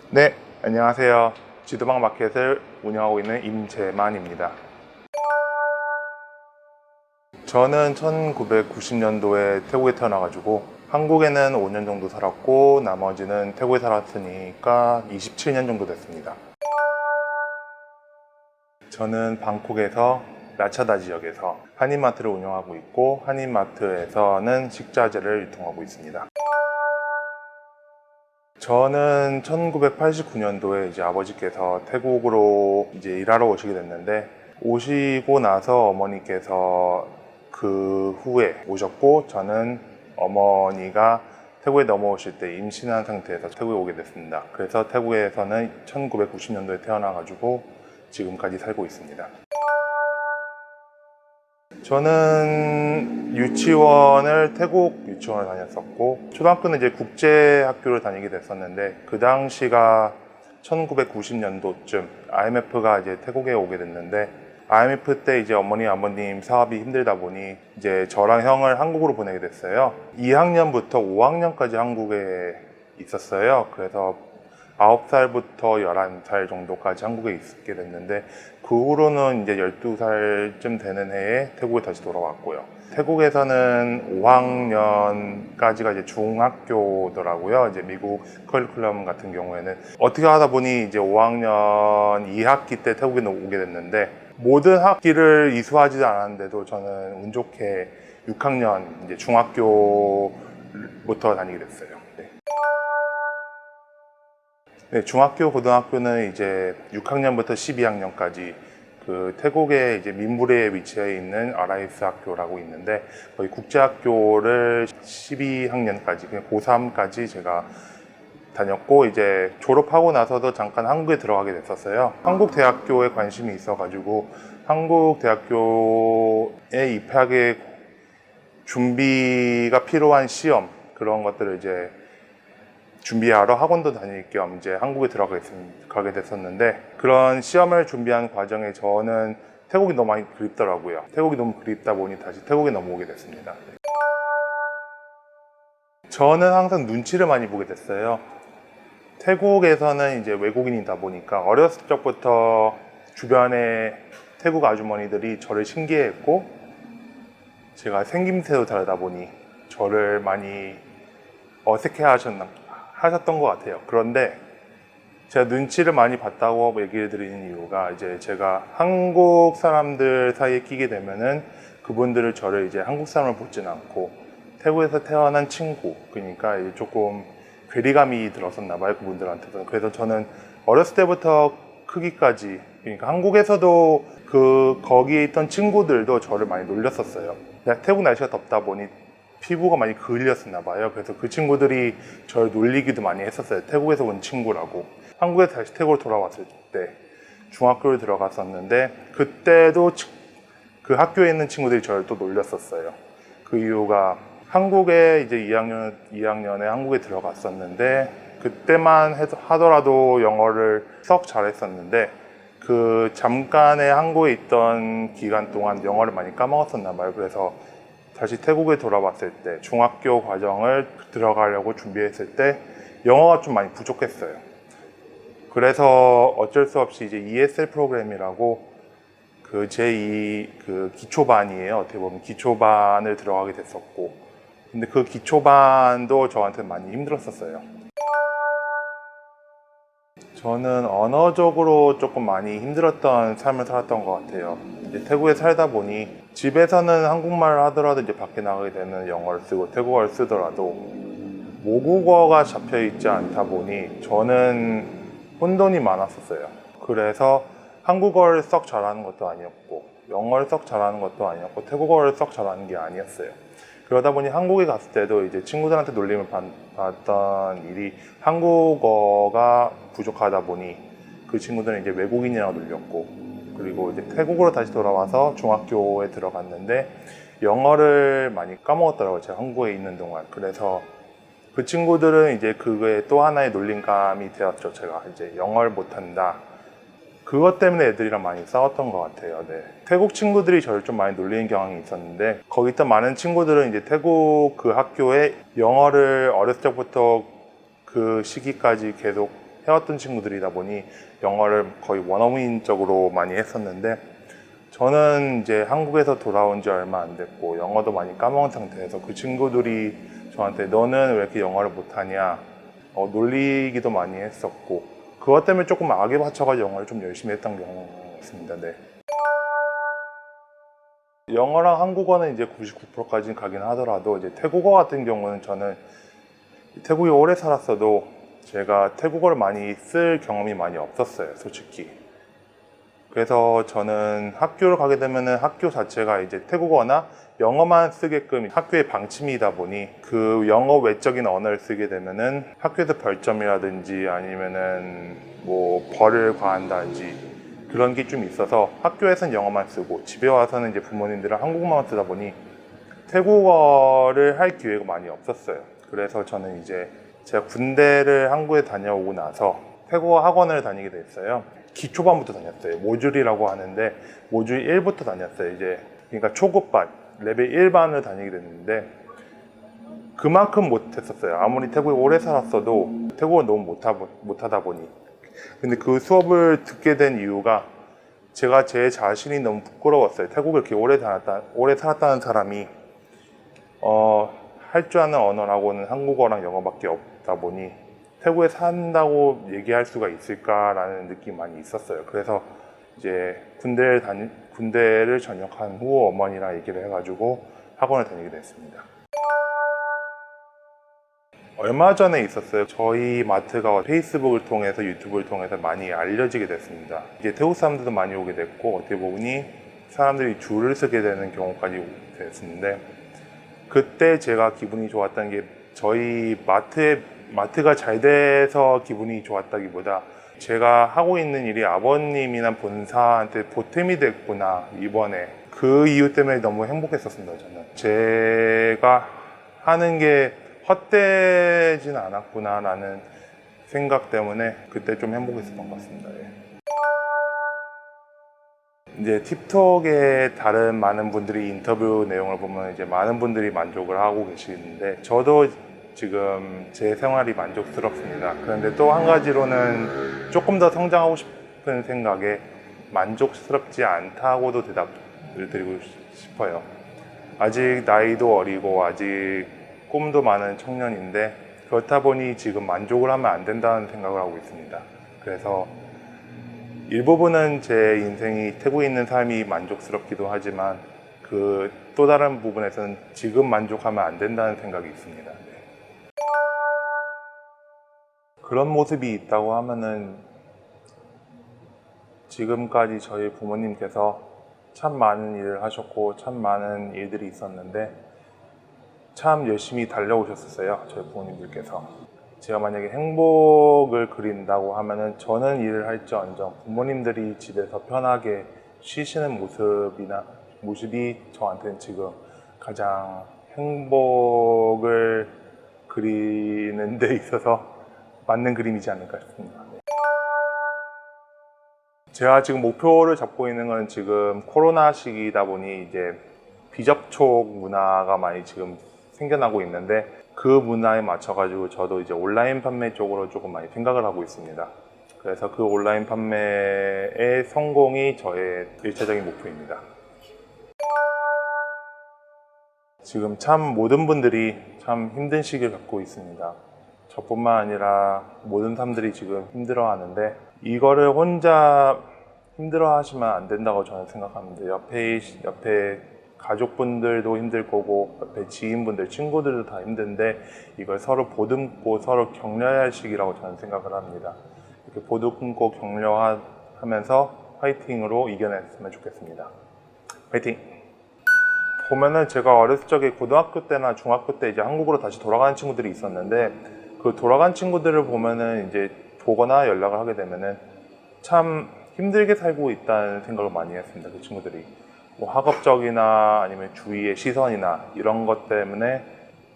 네, 안녕하세요. 지도방 마켓을 운영하고 있는 임재만입니다. 저는 1990년도에 태국에 태어나가지고 한국에는 5년 정도 살았고 나머지는 태국에 살았으니까 27년 정도 됐습니다. 저는 방콕에서 라차다 지역에서 한인마트를 운영하고 있고 한인마트에서는 식자재를 유통하고 있습니다. 저는 1989년도에 이제 아버지께서 태국으로 이제 일하러 오시게 됐는데 오시고 나서 어머니께서 그 후에 오셨고 저는 어머니가 태국에 넘어오실 때 임신한 상태에서 태국에 오게 됐습니다. 그래서 태국에서는 1990년도에 태어나가지고 지금까지 살고 있습니다. 저는 유치원을 태국 유치원을 다녔었고 초등학교는 이제 국제학교를 다니게 됐었는데 그 당시가 1990년도쯤 IMF가 이제 태국에 오게 됐는데 IMF 때 이제 어머니 아버님 사업이 힘들다 보니 이제 저랑 형을 한국으로 보내게 됐어요. 2학년부터 5학년까지 한국에 있었어요. 그래서 9살부터 11살 정도까지 한국에 있게 됐는데 그 후로는 이제 12살쯤 되는 해에 태국에 다시 돌아왔고요. 태국에서는 5학년까지가 이제 중학교더라고요. 이제 미국 커리큘럼 같은 경우에는 어떻게 하다 보니 이제 5학년 2학기 때 태국에 오게 됐는데 모든 학기를 이수하지 않았는데도 저는 운 좋게 6학년 이제 중학교부터 다니게 됐어요. 네, 중학교, 고등학교는 이제 6학년부터 12학년까지 그 태국의 이제 민부레에 위치해 있는 아라이스 학교라고 있는데 거의 국제학교를 12학년까지, 그냥 고3까지 제가 다녔고 이제 졸업하고 나서도 잠깐 한국에 들어가게 됐었어요. 한국 대학교에 관심이 있어가지고 한국 대학교에 입학에 준비가 필요한 시험 그런 것들을 이제 준비하러 학원도 다닐 겸 이제 한국에 가게 됐었는데 그런 시험을 준비하는 과정에 저는 태국이 너무 많이 그립더라고요. 태국이 너무 그립다 보니 다시 태국에 넘어오게 됐습니다. 저는 항상 눈치를 많이 보게 됐어요. 태국에서는 이제 외국인이다 보니까 어렸을 적부터 주변에 태국 아주머니들이 저를 신기해했고 제가 생김새도 다르다 보니 저를 많이 어색해 하셨던 것 같아요. 그런데 제가 눈치를 많이 봤다고 얘기를 드리는 이유가 이제 제가 한국 사람들 사이에 끼게 되면은 그분들을 저를 이제 한국 사람을 보지는 않고 태국에서 태어난 친구 그러니까 이제 조금 괴리감이 들었었나 봐요 그분들한테도. 그래서 저는 어렸을 때부터 크기까지 그러니까 한국에서도 거기에 있던 친구들도 저를 많이 놀렸었어요. 태국 날씨가 덥다 보니 피부가 많이 그을렸었나 봐요. 그래서 그 친구들이 저를 놀리기도 많이 했었어요. 태국에서 온 친구라고. 한국에 다시 태국으로 돌아왔을 때 중학교를 들어갔었는데 그때도 그 학교에 있는 친구들이 저를 또 놀렸었어요. 그 이유가 한국에 이제 2학년에 한국에 들어갔었는데 그때만 하더라도 영어를 썩 잘했었는데 그 잠깐의 한국에 있던 기간 동안 영어를 많이 까먹었었나 봐요. 그래서 다시 태국에 돌아왔을 때 중학교 과정을 들어가려고 준비했을 때 영어가 좀 많이 부족했어요. 그래서 어쩔 수 없이 이제 ESL 프로그램이라고 그 제2 그 기초반이에요. 어떻게 보면 기초반을 들어가게 됐었고 근데 그 기초반도 저한테 많이 힘들었었어요. 저는 언어적으로 조금 많이 힘들었던 삶을 살았던 것 같아요. 이제 태국에 살다 보니 집에서는 한국말을 하더라도 이제 밖에 나가게 되면 영어를 쓰고 태국어를 쓰더라도 모국어가 잡혀 있지 않다 보니 저는 혼돈이 많았었어요. 그래서 한국어를 썩 잘하는 것도 아니었고 영어를 썩 잘하는 것도 아니었고 태국어를 썩 잘하는 게 아니었어요. 그러다 보니 한국에 갔을 때도 이제 친구들한테 놀림을 받던 일이 한국어가 부족하다 보니 그 친구들은 이제 외국인이라고 놀렸고 그리고 이제 태국으로 다시 돌아와서 중학교에 들어갔는데 영어를 많이 까먹었더라고요. 제가 한국에 있는 동안. 그래서 그 친구들은 이제 그게 또 하나의 놀림감이 되었죠. 제가 이제 영어를 못한다. 그것 때문에 애들이랑 많이 싸웠던 것 같아요. 네. 태국 친구들이 저를 좀 많이 놀리는 경향이 있었는데 거기 있던 많은 친구들은 이제 태국 그 학교에 영어를 어렸을 적부터 그 시기까지 계속 해왔던 친구들이다 보니 영어를 거의 원어민적으로 많이 했었는데, 저는 이제 한국에서 돌아온 지 얼마 안 됐고 영어도 많이 까먹은 상태에서 그 친구들이 저한테 너는 왜 이렇게 영어를 못하냐 놀리기도 많이 했었고, 그것 때문에 조금 악에 받쳐가지고 영어를 좀 열심히 했던 경우가 있습니다. 네. 영어랑 한국어는 이제 99%까지는 가긴 하더라도, 이제 태국어 같은 경우는 저는 태국에 오래 살았어도 제가 태국어를 많이 쓸 경험이 많이 없었어요, 솔직히. 그래서 저는 학교를 가게 되면은 학교 자체가 이제 태국어나 영어만 쓰게끔 학교의 방침이다 보니, 그 영어 외적인 언어를 쓰게 되면은 학교에서 별점이라든지 아니면은 뭐 벌을 과한다든지 그런 게 좀 있어서 학교에서는 영어만 쓰고 집에 와서는 이제 부모님들은 한국어만 쓰다 보니 태국어를 할 기회가 많이 없었어요. 그래서 저는 이제 제가 군대를 한국에 다녀오고 나서 태국어 학원을 다니게 됐어요. 기초반부터 다녔어요. 모듈이라고 하는데 모듈 1부터 다녔어요. 이제 그러니까 초급반, 레벨 1반을 다니게 됐는데 그만큼 못했었어요. 아무리 태국에 오래 살았어도 태국어를 너무 못하다 보니. 근데 그 수업을 듣게 된 이유가 제가 제 자신이 너무 부끄러웠어요. 태국에 이렇게 오래 살았다는 사람이 할 줄 아는 언어라고는 한국어랑 영어밖에 없다 보니 태국에 산다고 얘기할 수가 있을까라는 느낌이 많이 있었어요. 그래서 이제 군대를 전역한 후 어머니랑 얘기를 해가지고 학원을 다니게 됐습니다. 얼마 전에 있었어요. 저희 마트가 페이스북을 통해서 유튜브를 통해서 많이 알려지게 됐습니다. 이제 태국 사람들도 많이 오게 됐고, 어떻게 보니 사람들이 줄을 서게 되는 경우까지 됐었는데, 그때 제가 기분이 좋았던 게 저희 마트가 잘 돼서 기분이 좋았다기보다 제가 하고 있는 일이 아버님이나 본사한테 보탬이 됐구나, 이번에. 그 이유 때문에 너무 행복했었습니다. 저는 제가 하는 게 헛되진 않았구나 라는 생각 때문에 그때 좀 행복했었던 것 같습니다. 예. 이제 틱톡에 다른 많은 분들이 인터뷰 내용을 보면 이제 많은 분들이 만족을 하고 계시는데, 저도 지금 제 생활이 만족스럽습니다. 그런데 또 한 가지로는 조금 더 성장하고 싶은 생각에 만족스럽지 않다고도 대답을 드리고 싶어요. 아직 나이도 어리고 아직 꿈도 많은 청년인데, 그렇다 보니 지금 만족을 하면 안 된다는 생각을 하고 있습니다. 그래서 일부분은 제 인생이 태국에 있는 삶이 만족스럽기도 하지만 그 또 다른 부분에서는 지금 만족하면 안 된다는 생각이 있습니다. 그런 모습이 있다고 하면은, 지금까지 저희 부모님께서 참 많은 일을 하셨고 참 많은 일들이 있었는데 참 열심히 달려오셨었어요, 저희 부모님들께서. 제가 만약에 행복을 그린다고 하면은 저는 일을 할지언정 부모님들이 집에서 편하게 쉬시는 모습이 저한테는 지금 가장 행복을 그리는 데 있어서 맞는 그림이지 않을까 싶습니다. 제가 지금 목표를 잡고 있는 건, 지금 코로나 시기이다 보니 이제 비접촉 문화가 많이 지금 생겨나고 있는데, 그 문화에 맞춰가지고 저도 이제 온라인 판매 쪽으로 조금 많이 생각을 하고 있습니다. 그래서 그 온라인 판매의 성공이 저의 1차적인 목표입니다. 지금 참 모든 분들이 참 힘든 시기를 겪고 있습니다. 저뿐만 아니라 모든 사람들이 지금 힘들어 하는데, 이거를 혼자 힘들어 하시면 안 된다고 저는 생각합니다. 옆에 가족분들도 힘들 거고, 옆에 지인분들, 친구들도 다 힘든데, 이걸 서로 보듬고 서로 격려해야 할 시기라고 저는 생각을 합니다. 이렇게 보듬고 격려하면서 화이팅으로 이겨냈으면 좋겠습니다. 화이팅! 보면은 제가 어렸을 적에 고등학교 때나 중학교 때 이제 한국으로 다시 돌아가는 친구들이 있었는데, 그 돌아간 친구들을 보면은 이제 보거나 연락을 하게 되면은 참 힘들게 살고 있다는 생각을 많이 했습니다. 그 친구들이 뭐 학업적이나 아니면 주위의 시선이나 이런 것 때문에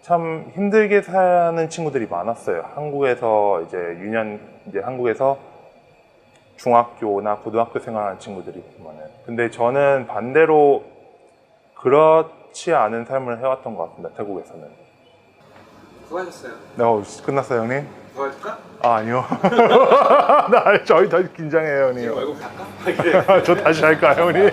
참 힘들게 사는 친구들이 많았어요. 한국에서 한국에서 중학교나 고등학교 생활하는 친구들이 보면은. 근데 저는 반대로 그렇지 않은 삶을 해왔던 것 같습니다. 태국에서는. 수고하셨어요. 네, 끝났어요, 형님? 도와줄까? 아, 아니요. 저희 더 긴장해요, 지금 형님. 월급 살까? 저 다시 할까요, 형님?